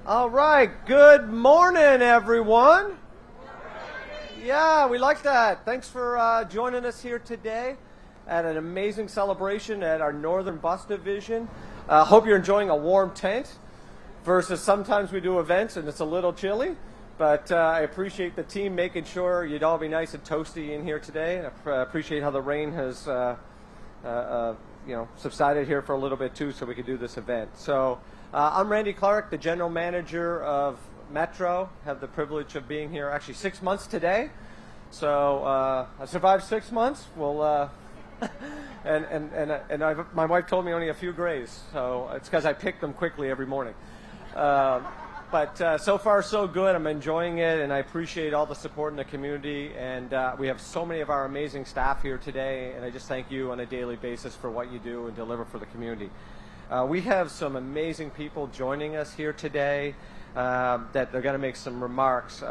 All right, good morning, everyone. Yeah, we like that. Thanks for joining us here today at an amazing celebration at our Northern Bus Division. Hope you're enjoying a warm tent versus sometimes we do events and it's a little chilly. But I appreciate the team making sure you'd all be nice and toasty in here today. I appreciate how the rain has subsided here for a little bit too, so we could do this event. So I'm Randy Clark, the general manager of Metro. Have the privilege of being here actually 6 months today. So I survived 6 months. Well, my wife told me only a few grays, so it's because I pick them quickly every morning. But so far so good. I'm enjoying it, and I appreciate all the support in the community. And we have so many of our amazing staff here today, and I just thank you on a daily basis for what you do and deliver for the community. We have some amazing people joining us here today that they're going to make some remarks.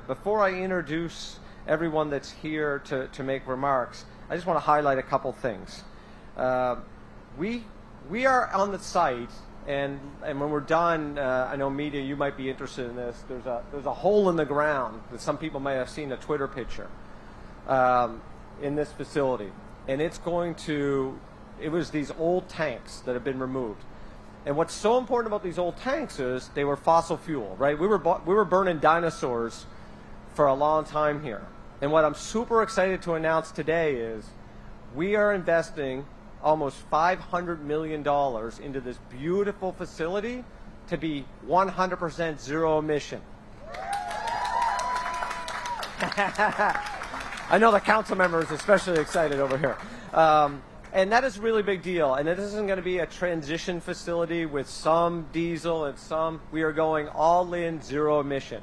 Before I introduce everyone that's here to make remarks, I just want to highlight a couple things. We are on the site, and when we're done, I know media, you might be interested in this. There's a hole in the ground that some people might have seen a Twitter picture in this facility, and it was these old tanks that have been removed. And what's so important about these old tanks is they were fossil fuel, right? We were burning dinosaurs for a long time here. And what I'm super excited to announce today is we are investing almost $500 million into this beautiful facility to be 100% zero emission. I know the council member is especially excited over here. And that is a really big deal. And this isn't going to be a transition facility with some diesel and some. We are going all in zero emission.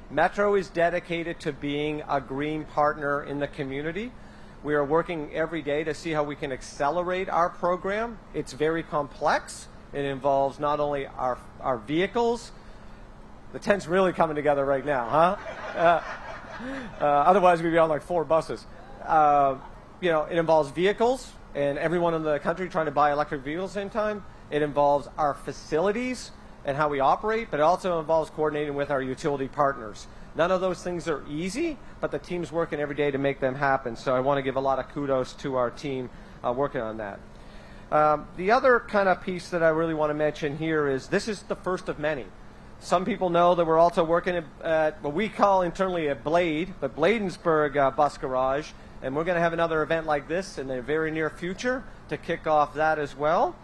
Metro is dedicated to being a green partner in the community. We are working every day to see how we can accelerate our program. It's very complex. It involves not only our vehicles. The tent's really coming together right now, huh? Otherwise, we'd be on like 4 buses. It involves vehicles and everyone in the country trying to buy electric vehicles at the same time. It involves our facilities and how we operate, but it also involves coordinating with our utility partners. None of those things are easy, but the team's working every day to make them happen. So I want to give a lot of kudos to our team working on that. The other kind of piece that I really want to mention here is this is the first of many. Some people know that we're also working at what we call internally a Blade, but Bladensburg Bus Garage, and we're going to have another event like this in the very near future to kick off that as well.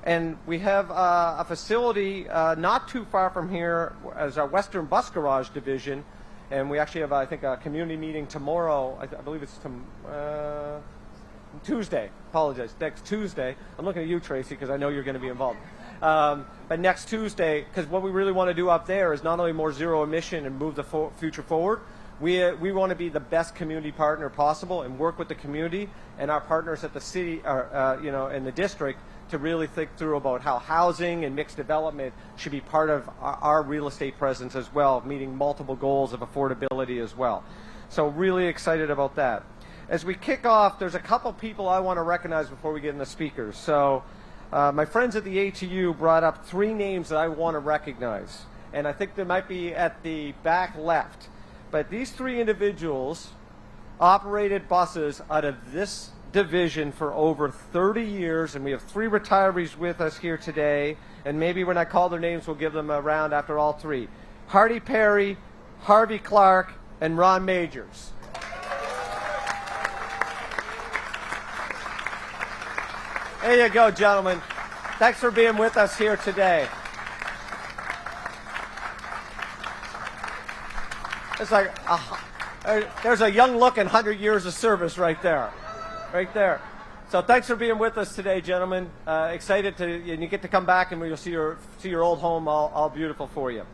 And we have a facility not too far from here as our Western Bus Garage Division, and we actually have, I think, a community meeting tomorrow. I believe it's Tuesday. Apologize. Next Tuesday. I'm looking at you, Tracy, because I know you're going to be involved. But next Tuesday, because what we really want to do up there is not only more zero emission and move the future forward, we want to be the best community partner possible and work with the community and our partners at the city, in the district, to really think through about how housing and mixed development should be part of our real estate presence as well, meeting multiple goals of affordability as well. So really excited about that. As we kick off, there's a couple people I want to recognize before we get into speakers. So my friends at the ATU brought up 3 names that I want to recognize, and I think they might be at the back left. But these 3 individuals operated buses out of this division for over 30 years, and we have 3 retirees with us here today, and maybe when I call their names, we'll give them a round after all 3. Hardy Perry, Harvey Clark, and Ron Majors. There you go, gentlemen. Thanks for being with us here today. It's like there's a young look and 100 years of service right there. Right there. So thanks for being with us today, gentlemen. Excited and you get to come back and you'll see your old home all beautiful for you.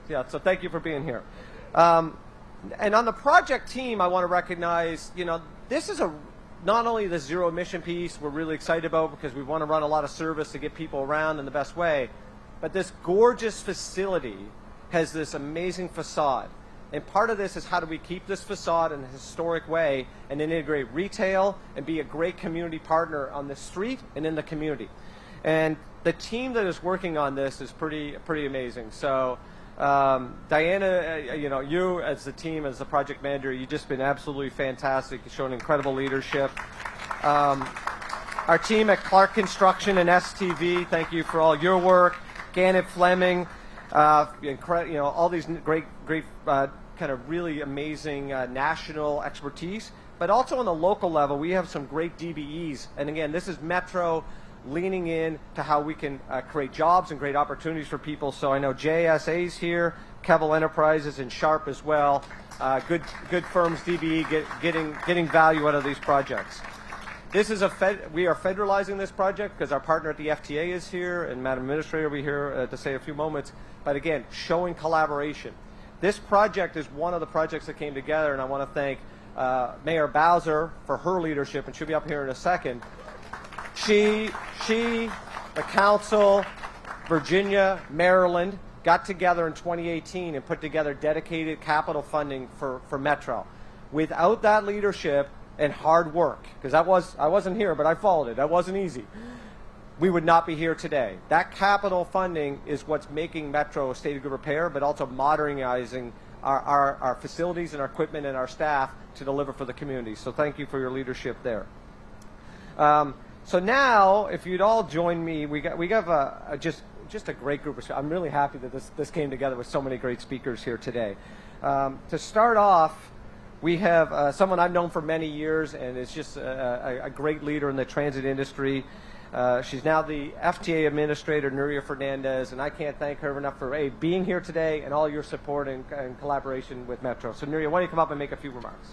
Yeah, so thank you for being here. And on the project team, I want to recognize, this is not only the zero emission piece we're really excited about because we want to run a lot of service to get people around in the best way, but this gorgeous facility has this amazing facade. And part of this is how do we keep this facade in a historic way and integrate retail and be a great community partner on the street and in the community. And the team that is working on this is pretty amazing. So Diana, you as the team, as the project manager, you've just been absolutely fantastic. You've shown incredible leadership. Our team at Clark Construction and STV, thank you for all your work. Gannett Fleming, all these great kind of really amazing national expertise. But also on the local level, we have some great DBEs. And again, this is Metro leaning in to how we can create jobs and great opportunities for people. So I know JSA's here, Kevel Enterprises, and Sharp as well. Good firms, DBE, getting value out of these projects. This is we are federalizing this project because our partner at the FTA is here, and Madam Administrator will be here to say a few moments. But again, showing collaboration. This project is one of the projects that came together, and I want to thank Mayor Bowser for her leadership, and she'll be up here in a second. She, the council, Virginia, Maryland, got together in 2018 and put together dedicated capital funding for Metro. Without that leadership and hard work, because I wasn't here, but I followed it. That wasn't easy. We would not be here today. That capital funding is what's making Metro a state of good repair, but also modernizing our facilities and our equipment and our staff to deliver for the community. So thank you for your leadership there. So now, if you'd all join me, we have just a great group of. I'm really happy that this came together with so many great speakers here today. To start off, we have someone I've known for many years and is just a great leader in the transit industry. She's now the FTA Administrator, Nuria Fernandez, and I can't thank her enough for being here today and all your support and collaboration with Metro. So Nuria, why don't you come up and make a few remarks?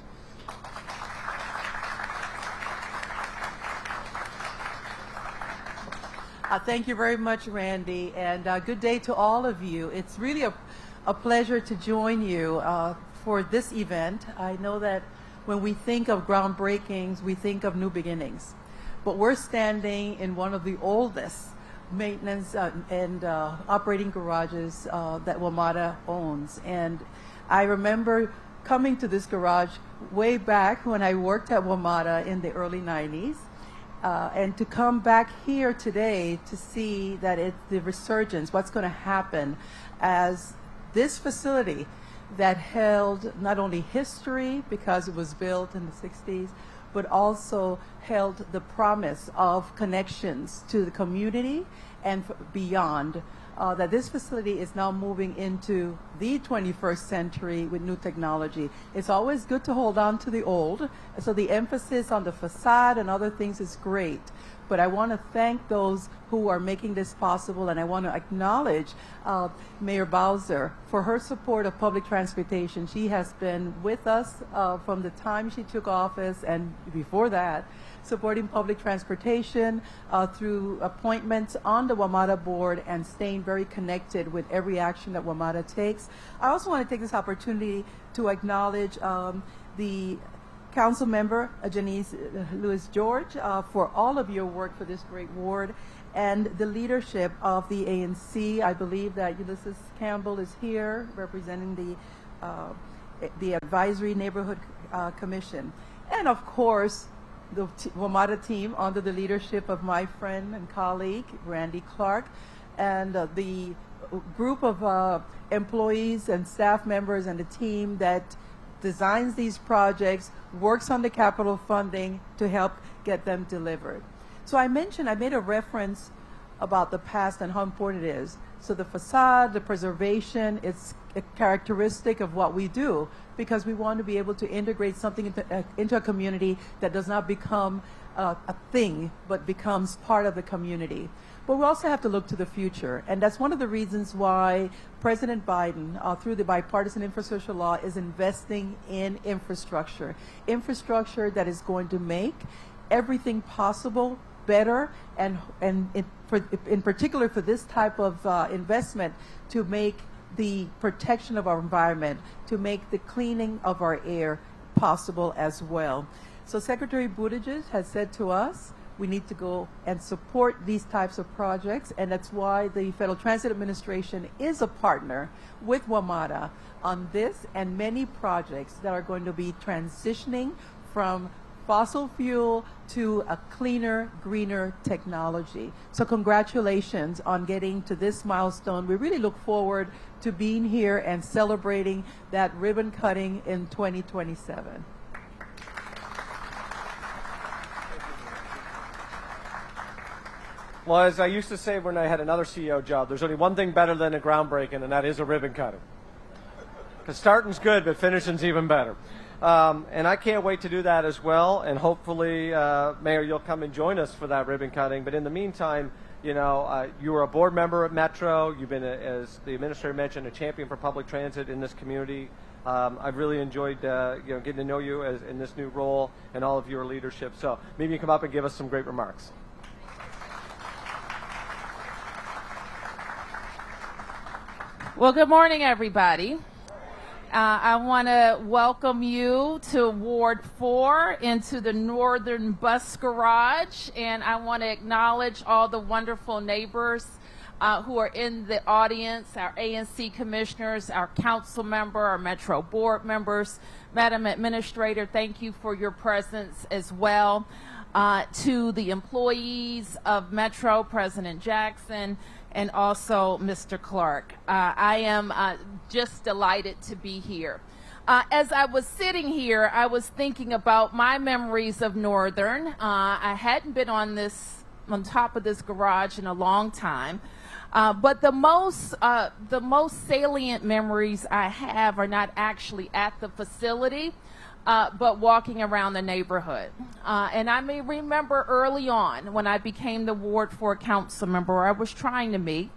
Thank you very much, Randy, and good day to all of you. It's really a pleasure to join you for this event. I know that when we think of groundbreakings, we think of new beginnings. But we're standing in one of the oldest maintenance and operating garages that WMATA owns. And I remember coming to this garage way back when I worked at WMATA in the early 90s. And to come back here today to see that it's the resurgence, what's going to happen as this facility that held not only history because it was built in the 60s, but also held the promise of connections to the community and beyond, that this facility is now moving into the 21st century with new technology. It's always good to hold on to the old, so the emphasis on the facade and other things is great. But I want to thank those who are making this possible, and I want to acknowledge Mayor Bowser for her support of public transportation. She has been with us from the time she took office and before that, supporting public transportation through appointments on the WMATA board and staying very connected with every action that WMATA takes. I also want to take this opportunity to acknowledge the Council Member Janice Lewis George for all of your work for this great ward, and the leadership of the ANC. I believe that Ulysses Campbell is here representing the Advisory Neighborhood Commission, and of course the WMATA team under the leadership of my friend and colleague Randy Clark, and the group of employees and staff members and the team that designs these projects, works on the capital funding to help get them delivered. So I made a reference about the past and how important it is. So the facade, the preservation, it's a characteristic of what we do because we want to be able to integrate something into a community that does not become a thing, but becomes part of the community. But we also have to look to the future, and that's one of the reasons why President Biden, through the bipartisan infrastructure law, is investing in infrastructure that is going to make everything possible better, and in particular for this type of investment, to make the protection of our environment, to make the cleaning of our air possible as well. So Secretary Buttigieg has said to us, we need to go and support these types of projects, and that's why the Federal Transit Administration is a partner with WMATA on this and many projects that are going to be transitioning from fossil fuel to a cleaner, greener technology. So congratulations on getting to this milestone. We really look forward to being here and celebrating that ribbon cutting in 2027. Well, as I used to say when I had another CEO job, there's only one thing better than a groundbreaking, and that is a ribbon cutting. Because starting's good, but finishing's even better. And I can't wait to do that as well. And hopefully, Mayor, you'll come and join us for that ribbon cutting. But in the meantime, you know, you were a board member at Metro. You've been, as the administrator mentioned, a champion for public transit in this community. I've really enjoyed, getting to know you in this new role and all of your leadership. So maybe you come up and give us some great remarks. Well, good morning, everybody. I want to welcome you to Ward 4 into the Northern Bus Garage, and I want to acknowledge all the wonderful neighbors who are in the audience, our ANC commissioners, our council member, our Metro board members. Madam Administrator, thank you for your presence as well. To the employees of Metro, President Jackson, and also Mr. Clark. I am just delighted to be here. As I was sitting here, I was thinking about my memories of Northern. I hadn't been on top of this garage in a long time. But the most salient memories I have are not actually at the facility, but walking around the neighborhood. And I may remember early on when I became the Ward 4 council member, I was trying to meet.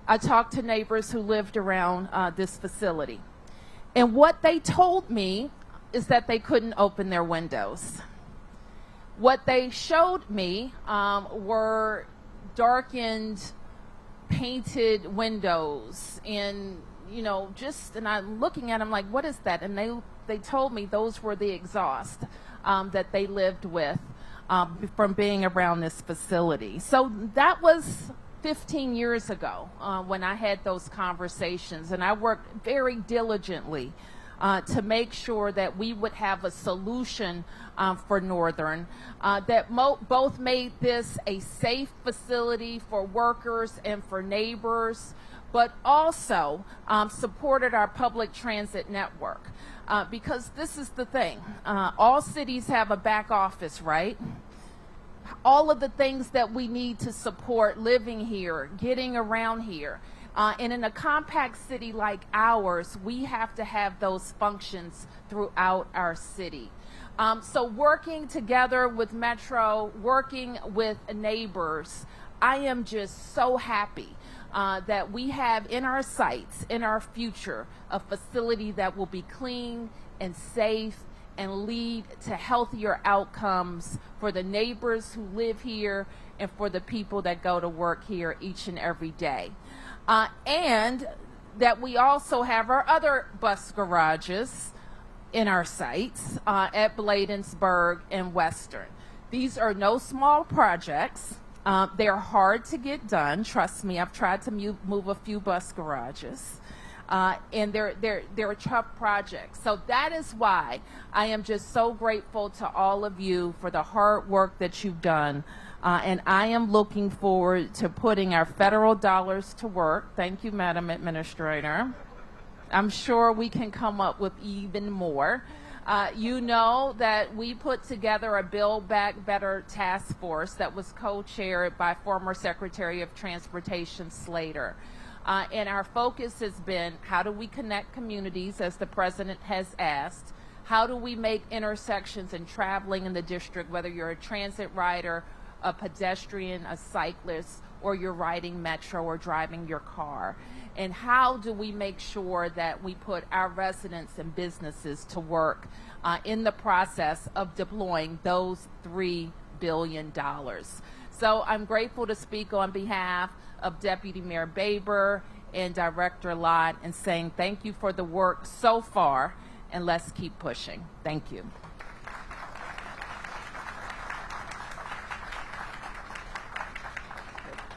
I talked to neighbors who lived around this facility. And what they told me is that they couldn't open their windows. What they showed me were darkened, painted windows and, and I'm looking at them like, what is that? And they told me those were the exhaust that they lived with from being around this facility. So that was 15 years ago when I had those conversations, and I worked very diligently to make sure that we would have a solution for Northern that both made this a safe facility for workers and for neighbors, but also supported our public transit network. Because this is the thing, all cities have a back office, right? All of the things that we need to support living here, getting around here. And in a compact city like ours, we have to have those functions throughout our city. So working together with Metro, working with neighbors, I am just so happy that we have in our sights, in our future, a facility that will be clean and safe and lead to healthier outcomes for the neighbors who live here and for the people that go to work here each and every day. And that we also have our other bus garages in our sites at Bladensburg and Western. These are no small projects. They're hard to get done. Trust me, I've tried to move a few bus garages. And they're tough projects. So that is why I am just so grateful to all of you for the hard work that you've done. And I am looking forward to putting our federal dollars to work. Thank you, Madam Administrator. I'm sure we can come up with even more. You know that we put together a Build Back Better task force that was co-chaired by former Secretary of Transportation Slater. And our focus has been, how do we connect communities, as the President has asked? How do we make intersections and traveling in the district, whether you're a transit rider, a pedestrian, a cyclist, or you're riding Metro or driving your car? And how do we make sure that we put our residents and businesses to work in the process of deploying those $3 billion? So I'm grateful to speak on behalf of Deputy Mayor Baber and Director Lott and saying thank you for the work so far, and let's keep pushing. Thank you.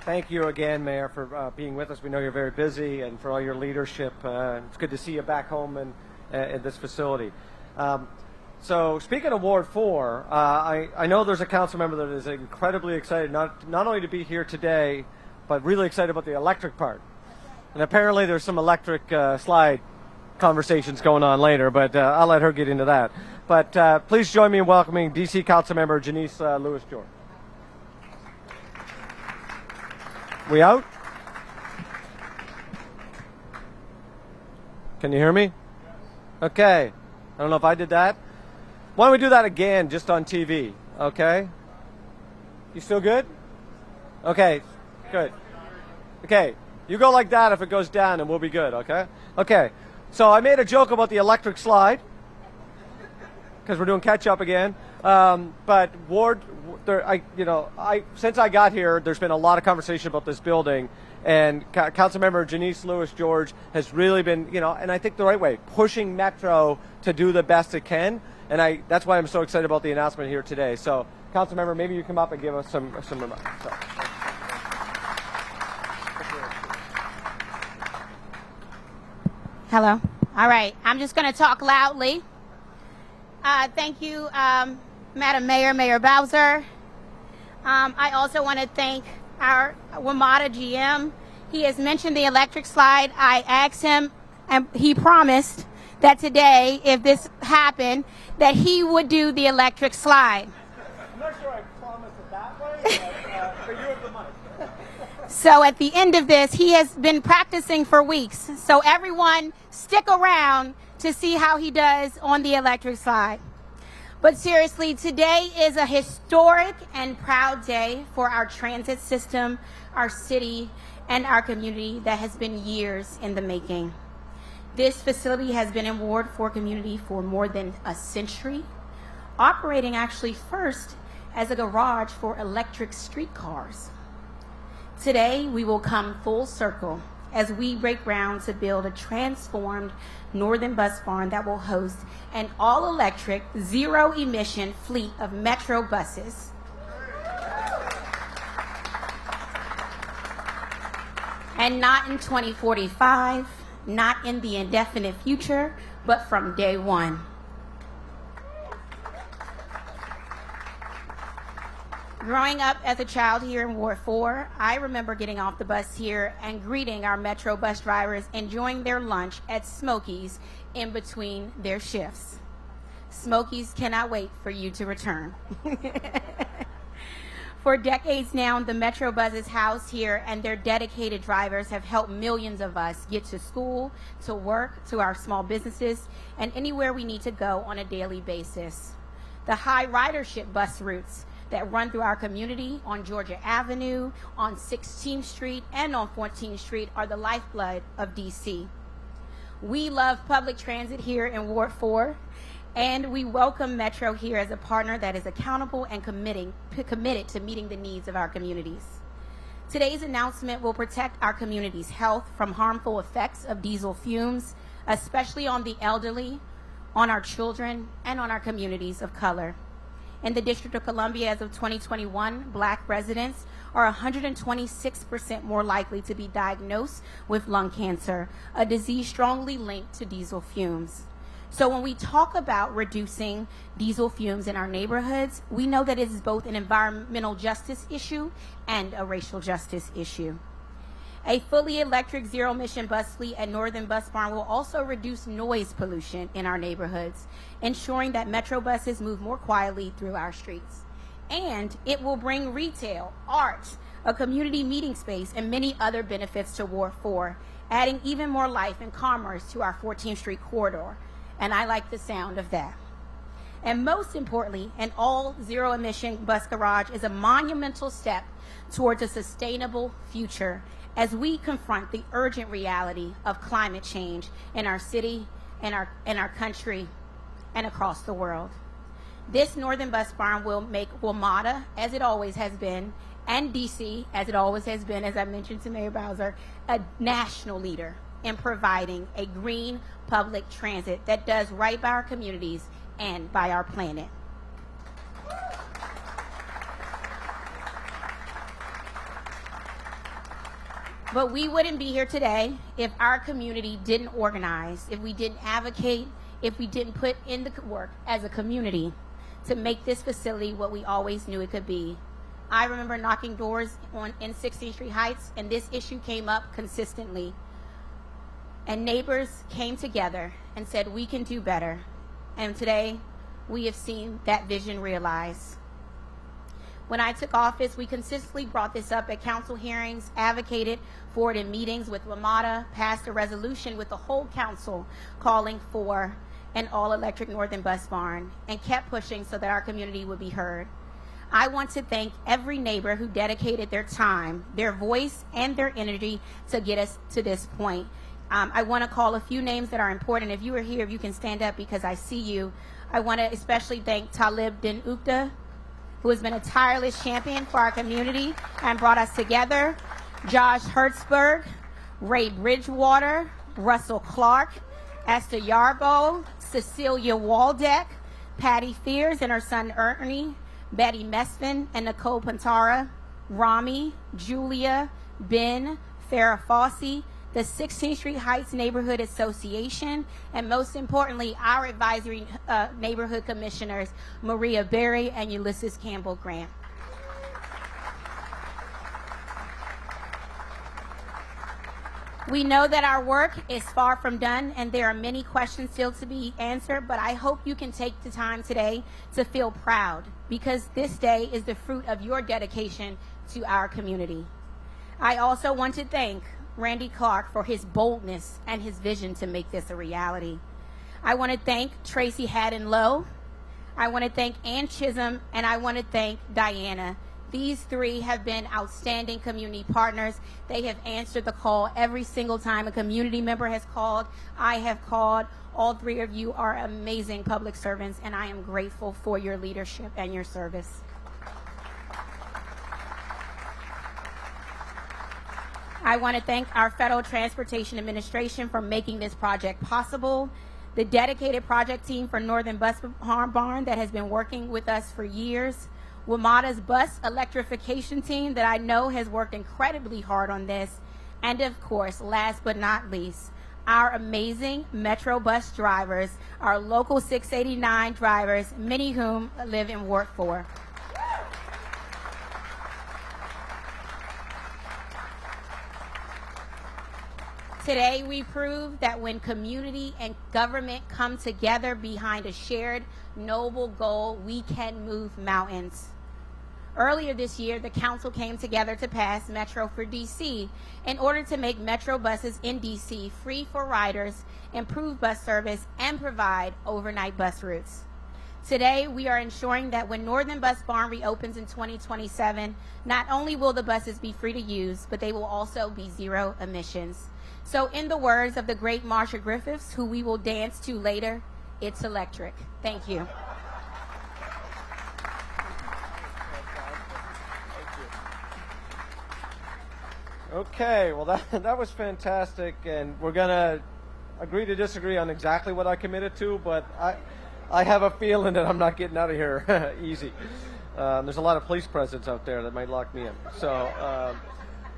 Thank you again, Mayor, for being with us. We know you're very busy, and for all your leadership. It's good to see you back home in this facility. So speaking of Ward 4, I know there's a council member that is incredibly excited not only to be here today, but really excited about the electric part. And apparently there's some electric slide conversations going on later, but I'll let her get into that. But please join me in welcoming DC Council Member Janice Lewis-George. We out? Can you hear me? Okay. I don't know if I did that. Why don't we do that again just on TV, okay? You still good? Okay, good. Okay, you go like that if it goes down and we'll be good, okay? Okay, so I made a joke about the electric slide because we're doing catch up again. But since I got here, there's been a lot of conversation about this building, and Councilmember Janice Lewis-George has really been, and I think the right way, pushing Metro to do the best it can, and that's why I'm so excited about the announcement here today. So, Councilmember, maybe you come up and give us some remarks. So. Hello. All right. I'm just going to talk loudly. Thank you, Madam Mayor, Mayor Bowser. I also want to thank our WMATA GM. He has mentioned the electric slide. I asked him, and he promised that today, if this happened, that he would do the electric slide. I'm not sure I promised it that way, but you have the mic. So at the end of this, he has been practicing for weeks. So everyone, stick around to see how he does on the electric slide. But seriously, today is a historic and proud day for our transit system, our city, and our community that has been years in the making. This facility has been in Ward 4 community for more than a century, operating actually first as a garage for electric streetcars. Today, we will come full circle as we break ground to build a transformed Northern Bus Barn that will host an all-electric, zero-emission fleet of Metro buses. And not in 2045, not in the indefinite future, but from day one. Growing up as a child here in Ward 4, I remember getting off the bus here and greeting our Metro bus drivers enjoying their lunch at Smokies in between their shifts. Smokies cannot wait for you to return. For decades now, the Metro buses housed here and their dedicated drivers have helped millions of us get to school, to work, to our small businesses, and anywhere we need to go on a daily basis. The high ridership bus routes that run through our community on Georgia Avenue, on 16th Street, and on 14th Street are the lifeblood of DC. We love public transit here in Ward 4, and we welcome Metro here as a partner that is accountable and committed to meeting the needs of our communities. Today's announcement will protect our community's health from harmful effects of diesel fumes, especially on the elderly, on our children, and on our communities of color. In the District of Columbia, as of 2021, Black residents are 126% more likely to be diagnosed with lung cancer, a disease strongly linked to diesel fumes. So when we talk about reducing diesel fumes in our neighborhoods, we know that it is both an environmental justice issue and a racial justice issue. A fully electric zero-emission bus fleet at Northern Bus Barn will also reduce noise pollution in our neighborhoods, ensuring that Metro buses move more quietly through our streets. And it will bring retail, art, a community meeting space, and many other benefits to Ward 4, adding even more life and commerce to our 14th Street corridor. And I like the sound of that. And most importantly, an all zero-emission bus garage is a monumental step towards a sustainable future as we confront the urgent reality of climate change in our city, in our country, and across the world. This Northern Bus Barn will make WMATA, as it always has been, and DC, as it always has been, as I mentioned to Mayor Bowser, a national leader in providing a green public transit that does right by our communities and by our planet. But we wouldn't be here today if our community didn't organize, if we didn't advocate, if we didn't put in the work as a community to make this facility what we always knew it could be. I remember knocking doors in 16th Street Heights, and this issue came up consistently. And neighbors came together and said, we can do better. And today, we have seen that vision realized. When I took office, we consistently brought this up at council hearings, advocated for it in meetings with WMATA, passed a resolution with the whole council calling for an all-electric Northern Bus Barn, and kept pushing so that our community would be heard. I want to thank every neighbor who dedicated their time, their voice, and their energy to get us to this point. I want to call a few names that are important. If you are here, if you can stand up because I see you. I want to especially thank Talib Din Ukta, who has been a tireless champion for our community and brought us together. Josh Hertzberg, Ray Bridgewater, Russell Clark, Esther Yarbo, Cecilia Waldeck, Patty Fears and her son Ernie, Betty Mesfin and Nicole Pantara, Rami, Julia, Ben, Farrah Fossey, the 16th Street Heights Neighborhood Association, and most importantly, our advisory neighborhood commissioners, Maria Berry and Ulysses Campbell Grant. We know that our work is far from done and there are many questions still to be answered, but I hope you can take the time today to feel proud because this day is the fruit of your dedication to our community. I also want to thank Randy Clark for his boldness and his vision to make this a reality. I want to thank Tracy Haddon Lowe. I want to thank Ann Chisholm, and I want to thank Diana. These three have been outstanding community partners. They have answered the call every single time a community member has called. I have called. All three of you are amazing public servants, and I am grateful for your leadership and your service. I want to thank our Federal Transportation Administration for making this project possible, the dedicated project team for Northern Bus Barn that has been working with us for years, WMATA's bus electrification team that I know has worked incredibly hard on this, and of course, last but not least, our amazing Metro bus drivers, our local 689 drivers, many of whom live and work for. Today, we prove that when community and government come together behind a shared, noble goal, we can move mountains. Earlier this year, the council came together to pass Metro for DC in order to make Metro buses in DC free for riders, improve bus service, and provide overnight bus routes. Today, we are ensuring that when Northern Bus Barn reopens in 2027, not only will the buses be free to use, but they will also be zero emissions. So in the words of the great Marsha Griffiths, who we will dance to later, it's electric. Thank you. Okay, well that was fantastic, and we're gonna agree to disagree on exactly what I committed to, but I have a feeling that I'm not getting out of here easy. There's a lot of police presence out there that might lock me in. So.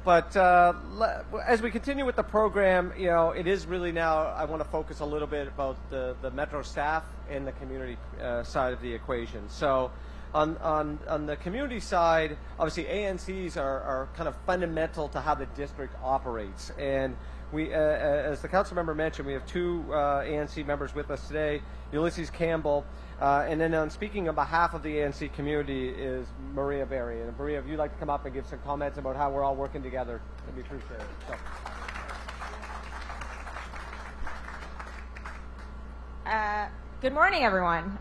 But as we continue with the program, you know, it is really now, I want to focus a little bit about the Metro staff and the community side of the equation. So on the community side, obviously ANCs are kind of fundamental to how the district operates. And we, as the council member mentioned, we have two ANC members with us today, Ulysses Campbell, and then on speaking on behalf of the ANC community is Maria Berry. And Maria, if you'd like to come up and give some comments about how we're all working together, that'd be appreciated. So. Good morning, everyone.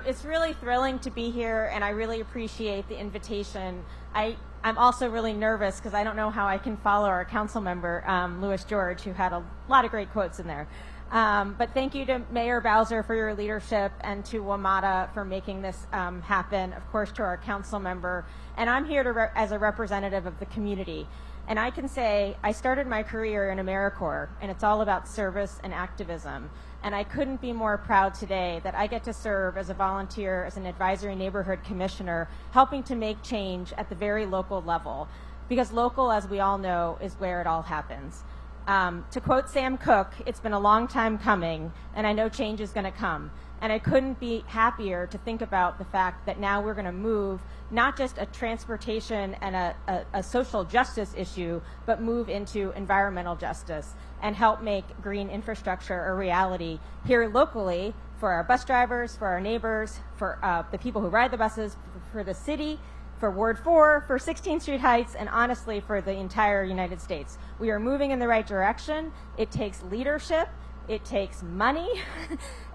It's really thrilling to be here, and I really appreciate the invitation. I'm also really nervous because I don't know how I can follow our council member, Louis George, who had a lot of great quotes in there. But thank you to Mayor Bowser for your leadership and to WMATA for making this happen, of course, to our council member. And I'm here as a representative of the community. And I can say I started my career in AmeriCorps, and it's all about service and activism. And I couldn't be more proud today that I get to serve as a volunteer, as an advisory neighborhood commissioner, helping to make change at the very local level. Because local, as we all know, is where it all happens. To quote Sam Cooke, it's been a long time coming, and I know change is going to come. And I couldn't be happier to think about the fact that now we're going to move not just a transportation and a social justice issue, but move into environmental justice and help make green infrastructure a reality here locally for our bus drivers, for our neighbors, for the people who ride the buses, for the city, for Ward 4, for 16th Street Heights, and honestly for the entire United States. We are moving in the right direction. It takes leadership. It takes money.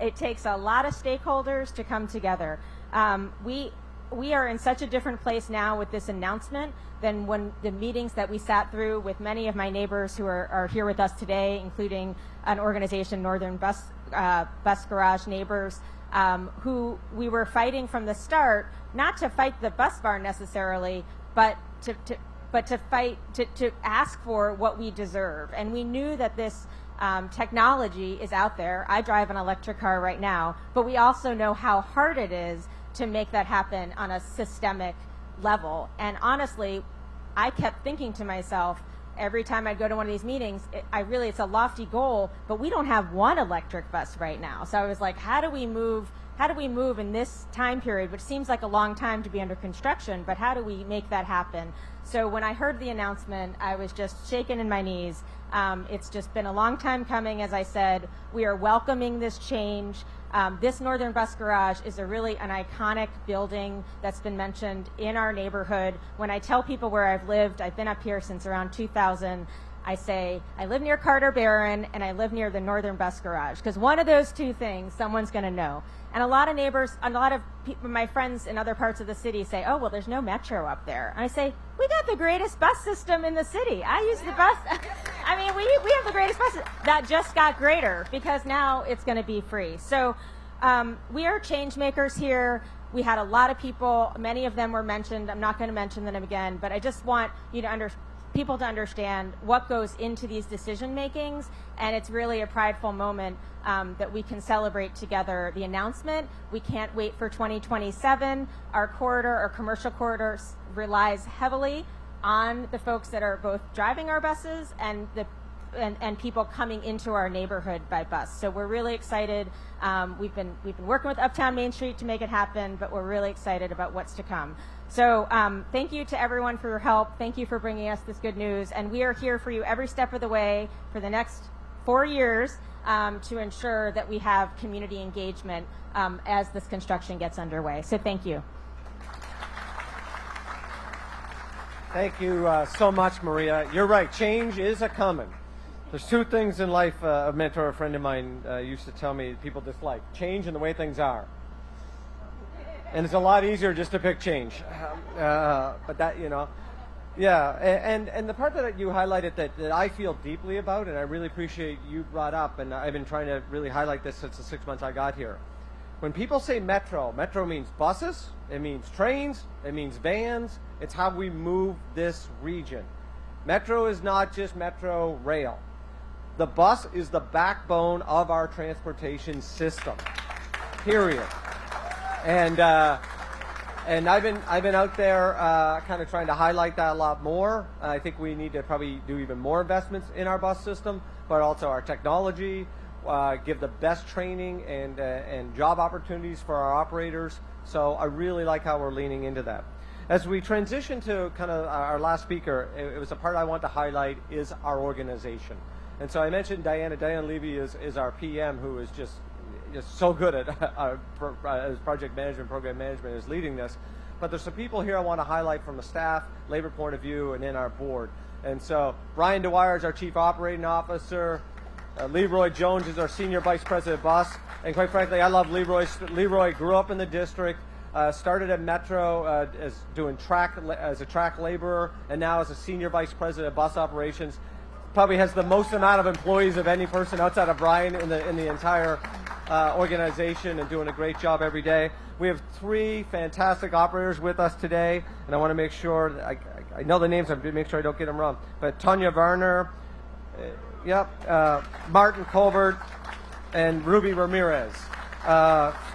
It takes a lot of stakeholders to come together. We are in such a different place now with this announcement than when the meetings that we sat through with many of my neighbors who are here with us today, including an organization, Northern Bus Garage Neighbors, who we were fighting from the start, not to fight the bus barn necessarily, but to fight, to ask for what we deserve. And we knew that this technology is out there. I drive an electric car right now, but we also know how hard it is to make that happen on a systemic level. And honestly, I kept thinking to myself, every time I'd go to one of these meetings, it's a lofty goal, but we don't have one electric bus right now. So I was like, how do we move in this time period, which seems like a long time to be under construction, but how do we make that happen? So when I heard the announcement, I was just shaken in my knees. It's just been a long time coming, as I said. We are welcoming this change. This Northern Bus Garage is an iconic building that's been mentioned in our neighborhood. When I tell people where I've lived, I've been up here since around 2000. I say, I live near Carter Barron and I live near the Northern Bus Garage, because one of those two things someone's going to know. And a lot of neighbors, a lot of people, my friends in other parts of the city say, oh, well, there's no metro up there. And I say, we got the greatest bus system in the city. I use the bus. I mean, we have the greatest bus. That just got greater because now it's going to be free. So we are change makers here. We had a lot of people. Many of them were mentioned. I'm not going to mention them again, but I just want you to people to understand what goes into these decision makings, and it's really a prideful moment that we can celebrate together the announcement. We can't wait for 2027. Our commercial corridor relies heavily on the folks that are both driving our buses and people coming into our neighborhood by bus. So we're really excited. We've been working with Uptown Main Street to make it happen, but we're really excited about what's to come. So thank you to everyone for your help. Thank you for bringing us this good news. And we are here for you every step of the way for the next 4 years to ensure that we have community engagement as this construction gets underway. So thank you. Thank you so much, Maria. You're right. Change is a coming. There's two things in life a mentor, a friend of mine used to tell me people dislike: change and the way things are. And it's a lot easier just to pick change. But that, yeah. And the part that you highlighted that I feel deeply about, and I really appreciate you brought up, and I've been trying to really highlight this since the 6 months I got here. When people say metro means buses, it means trains, it means vans. It's how we move this region. Metro is not just metro rail. The bus is the backbone of our transportation system, period. And I've been out there kind of trying to highlight that a lot more. I think we need to probably do even more investments in our bus system, but also our technology, give the best training and job opportunities for our operators. So I really like how we're leaning into that. As we transition to kind of our last speaker, it was a part I want to highlight is our organization. And so I mentioned Diana. Diane Levy is our PM, who is just so good at as project management, program management, is leading this. But there's some people here I want to highlight from a staff, labor point of view, and then our board. And so Brian Dwyer is our Chief Operating Officer. Leroy Jones is our Senior Vice President of Bus. And quite frankly, I love Leroy. Leroy grew up in the district, started at Metro as doing as a track laborer, and now as a Senior Vice President of Bus Operations. Probably has the most amount of employees of any person outside of Brian in the entire organization, and doing a great job every day. We have 3 fantastic operators with us today, and I want to make sure I know the names. I make sure I don't get them wrong. But Tanya Varner, Martin Colbert, and Ruby Ramirez.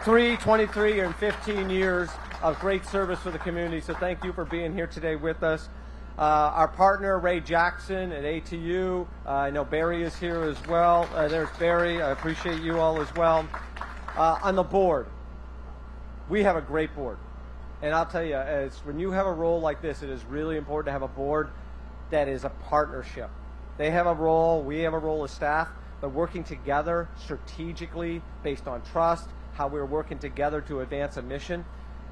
23 and 15 years of great service for the community. So thank you for being here today with us. Our partner, Ray Jackson at ATU. I know Barry is here as well. There's Barry. I appreciate you all as well. On the board, we have a great board. And I'll tell you, when you have a role like this, it is really important to have a board that is a partnership. They have a role, we have a role as staff, but working together strategically based on trust, how we're working together to advance a mission.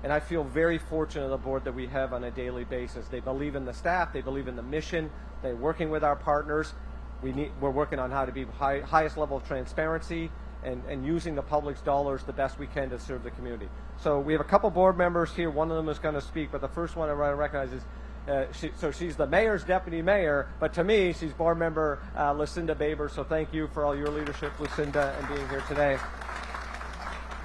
And I feel very fortunate of the board that we have on a daily basis. They believe in the staff, they believe in the mission, they're working with our partners. We're working on how to be highest level of transparency and using the public's dollars the best we can to serve the community. So we have a couple board members here. One of them is going to speak, but the first one I recognize is, so she's the mayor's deputy mayor, but to me, she's board member Lucinda Baber. So thank you for all your leadership, Lucinda, and being here today.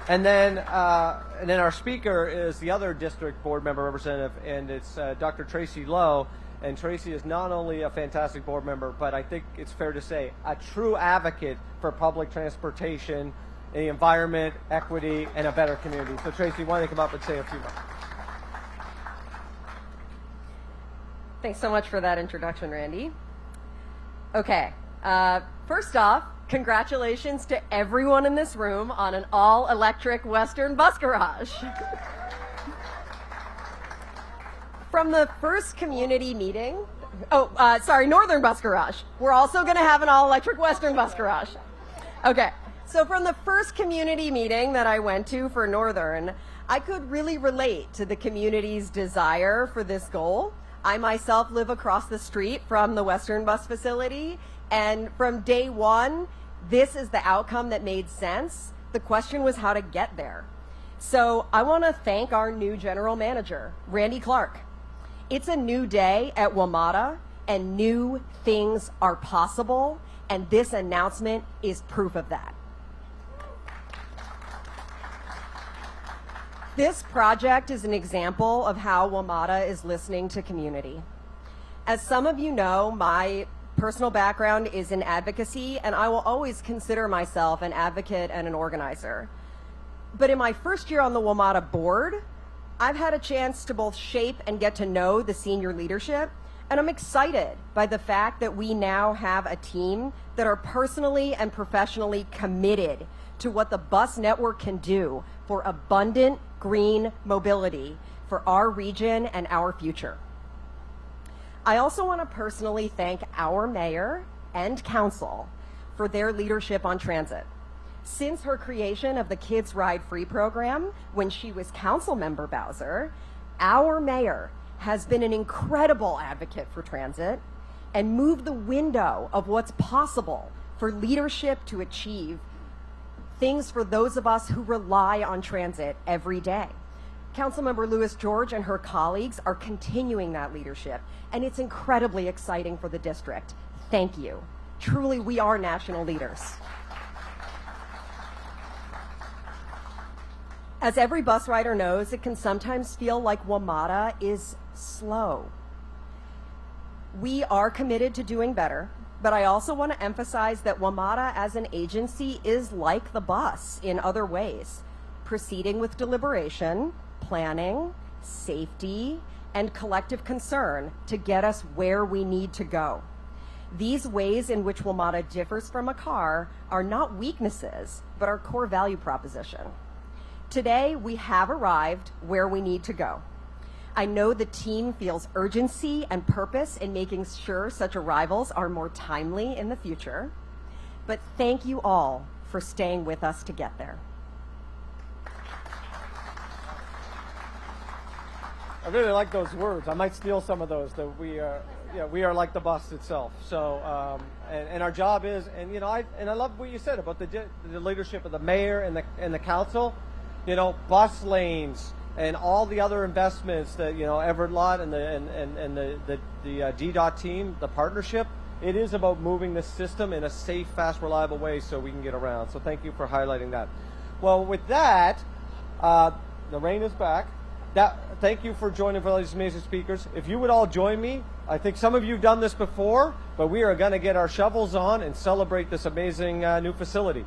And then our speaker is the other district board member representative, and it's Dr. Tracy Lowe. And Tracy is not only a fantastic board member, but I think it's fair to say a true advocate for public transportation, the environment, equity, and a better community. So Tracy, why don't you come up and say a few words? Thanks so much for that introduction, Randy. Okay, first off, congratulations to everyone in this room on an all-electric Western bus garage. From the first community meeting, Northern Bus Garage. We're also going to have an all-electric Western Bus Garage. Okay, so from the first community meeting that I went to for Northern, I could really relate to the community's desire for this goal. I myself live across the street from the Western Bus facility, and from day one, this is the outcome that made sense. The question was how to get there. So I want to thank our new general manager, Randy Clark. It's a new day at WMATA, and new things are possible, and this announcement is proof of that. This project is an example of how WMATA is listening to community. As some of you know, my personal background is in advocacy, and I will always consider myself an advocate and an organizer. But in my first year on the WMATA board, I've had a chance to both shape and get to know the senior leadership, and I'm excited by the fact that we now have a team that are personally and professionally committed to what the bus network can do for abundant green mobility for our region and our future. I also want to personally thank our mayor and council for their leadership on transit. Since her creation of the Kids Ride Free program, when she was council member Bowser, our mayor has been an incredible advocate for transit and moved the window of what's possible for leadership to achieve things for those of us who rely on transit every day. Councilmember Lewis George and her colleagues are continuing that leadership, and it's incredibly exciting for the district. Thank you. Truly, we are national leaders. As every bus rider knows, it can sometimes feel like WMATA is slow. We are committed to doing better, but I also want to emphasize that WMATA as an agency is like the bus in other ways, proceeding with deliberation, planning, safety, and collective concern to get us where we need to go. These ways in which WMATA differs from a car are not weaknesses, but our core value proposition. Today, we have arrived where we need to go. I know the team feels urgency and purpose in making sure such arrivals are more timely in the future, but thank you all for staying with us to get there. I really like those words. I might steal some of those. That we are like the bus itself. So, and our job is, and I love what you said about the leadership of the mayor and the council. Bus lanes and all the other investments that Everett Lott and the DDOT team, the partnership. It is about moving the system in a safe, fast, reliable way so we can get around. So thank you for highlighting that. Well, with that, the rain is back. Thank you for joining for all these amazing speakers. If you would all join me, I think some of you have done this before, but we are going to get our shovels on and celebrate this amazing new facility.